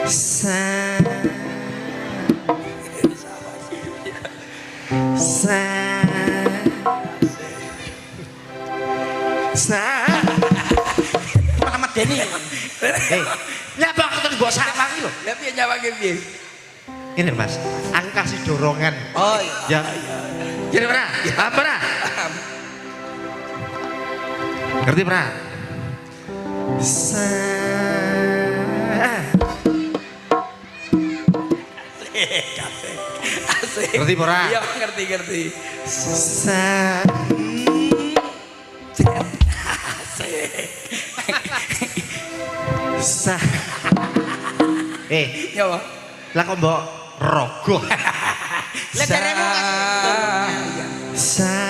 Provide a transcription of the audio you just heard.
Sa Sa Sa Muhammad Deni. Nyapa aku terus mbok salah iki lho. Lah piye nyawake piye? Ini Mas, aku kasih dorongan. Oh iya. Ya. Jadi pernah? Apa pernah? Ngerti pernah? Sa Asik. Ngerti pernah? Iya ngerti. Sa Sa Ya apa? lah kok mbok rogoh. Lah jaremu Sa